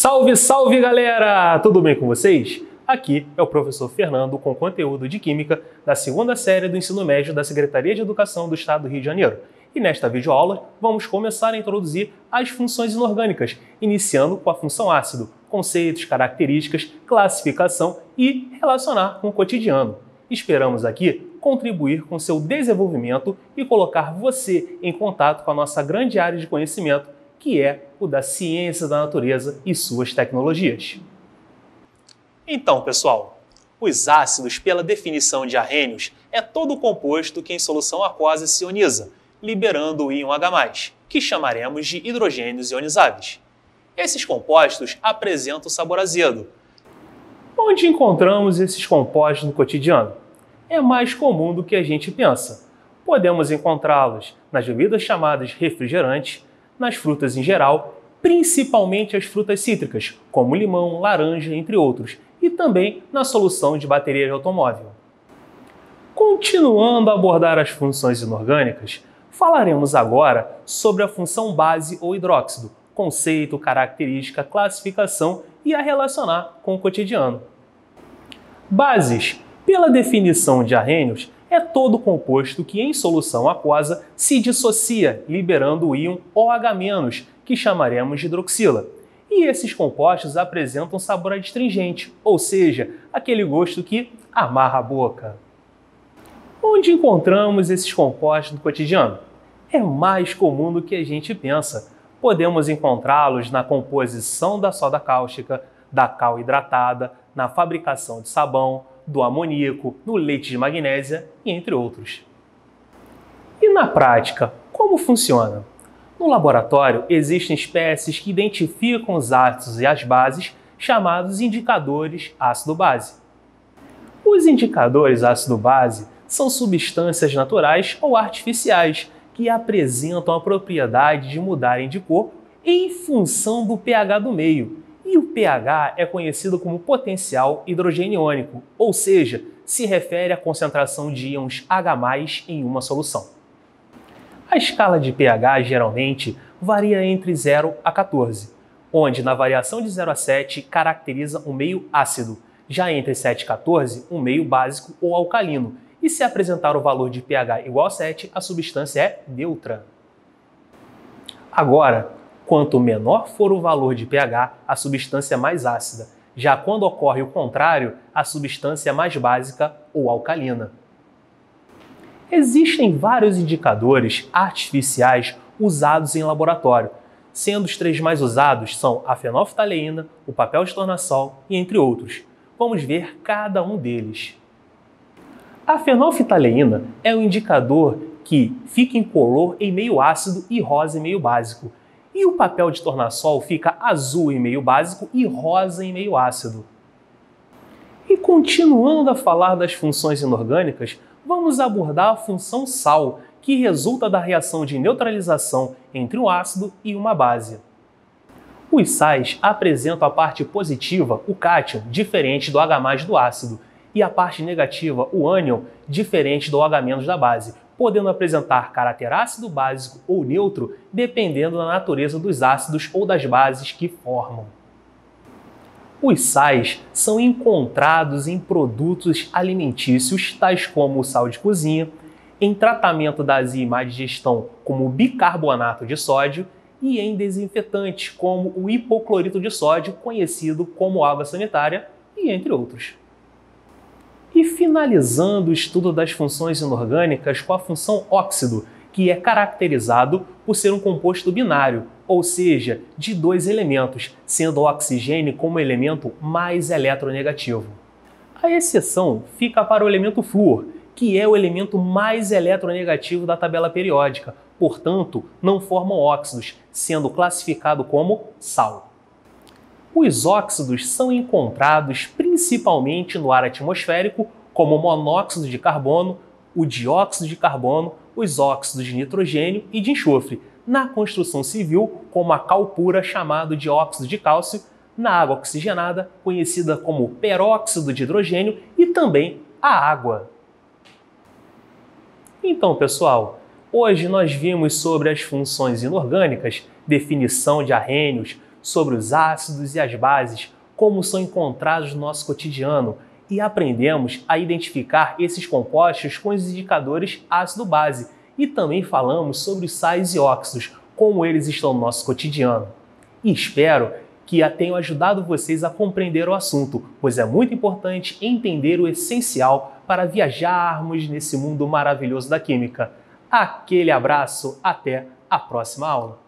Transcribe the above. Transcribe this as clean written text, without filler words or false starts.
Salve, salve galera! Tudo bem com vocês? Aqui é o professor Fernando com conteúdo de Química da segunda série do Ensino Médio da Secretaria de Educação do Estado do Rio de Janeiro. E nesta videoaula vamos começar a introduzir as funções inorgânicas, iniciando com a função ácido, conceitos, características, classificação e relacionar com o cotidiano. Esperamos aqui contribuir com seu desenvolvimento e colocar você em contato com a nossa grande área de conhecimento, que é o da ciência da natureza e suas tecnologias. Então, pessoal, os ácidos, pela definição de Arrhenius, é todo composto que em solução aquosa se ioniza, liberando o íon H+, que chamaremos de hidrogênios ionizáveis. Esses compostos apresentam sabor azedo. Onde encontramos esses compostos no cotidiano? É mais comum do que a gente pensa. Podemos encontrá-los nas bebidas chamadas refrigerantes, nas frutas em geral, principalmente as frutas cítricas, como limão, laranja, entre outros, e também na solução de bateria de automóvel. Continuando a abordar as funções inorgânicas, falaremos agora sobre a função base ou hidróxido, conceito, característica, classificação e a relacionar com o cotidiano. Bases, pela definição de Arrhenius, é todo composto que em solução aquosa se dissocia, liberando o íon OH-, que chamaremos de hidroxila. E esses compostos apresentam sabor adstringente, ou seja, aquele gosto que amarra a boca. Onde encontramos esses compostos no cotidiano? É mais comum do que a gente pensa. Podemos encontrá-los na composição da soda cáustica, da cal hidratada, na fabricação de sabão, do amoníaco, no leite de magnésia e entre outros. E na prática, como funciona? No laboratório, existem espécies que identificam os ácidos e as bases, chamados indicadores ácido-base. Os indicadores ácido-base são substâncias naturais ou artificiais que apresentam a propriedade de mudarem de cor em função do pH do meio. E o pH é conhecido como potencial hidrogeniônico, ou seja, se refere à concentração de íons H+ em uma solução. A escala de pH geralmente varia entre 0 a 14, onde na variação de 0 a 7 caracteriza um meio ácido, já entre 7 e 14 um meio básico ou alcalino, e se apresentar o valor de pH igual a 7, a substância é neutra. Agora, quanto menor for o valor de pH, a substância é mais ácida. Já quando ocorre o contrário, a substância é mais básica ou alcalina. Existem vários indicadores artificiais usados em laboratório, sendo os três mais usados são a fenolftaleína, o papel de tornassol e entre outros. Vamos ver cada um deles. A fenolftaleína é um indicador que fica incolor em meio ácido e rosa em meio básico. E o papel de tornassol fica azul em meio básico e rosa em meio ácido. E continuando a falar das funções inorgânicas, vamos abordar a função sal, que resulta da reação de neutralização entre um ácido e uma base. Os sais apresentam a parte positiva, o cátion, diferente do H+ do ácido, e a parte negativa, o ânion, diferente do OH- da base, podendo apresentar caráter ácido, básico ou neutro, dependendo da natureza dos ácidos ou das bases que formam. Os sais são encontrados em produtos alimentícios, tais como o sal de cozinha, em tratamento da azia e má digestão, como o bicarbonato de sódio, e em desinfetantes, como o hipoclorito de sódio, conhecido como água sanitária, e entre outros. E finalizando o estudo das funções inorgânicas com a função óxido, que é caracterizado por ser um composto binário, ou seja, de dois elementos, sendo o oxigênio como elemento mais eletronegativo. A exceção fica para o elemento flúor, que é o elemento mais eletronegativo da tabela periódica, portanto, não formam óxidos, sendo classificado como sal. Os óxidos são encontrados principalmente no ar atmosférico, como o monóxido de carbono, o dióxido de carbono, os óxidos de nitrogênio e de enxofre, na construção civil, como a cal pura, chamado de óxido de cálcio, na água oxigenada, conhecida como peróxido de hidrogênio, e também a água. Então, pessoal, hoje nós vimos sobre as funções inorgânicas, definição de Arrhenius, sobre os ácidos e as bases, como são encontrados no nosso cotidiano, e aprendemos a identificar esses compostos com os indicadores ácido-base, e também falamos sobre os sais e óxidos, como eles estão no nosso cotidiano. E espero que tenham ajudado vocês a compreender o assunto, pois é muito importante entender o essencial para viajarmos nesse mundo maravilhoso da química. Aquele abraço, até a próxima aula!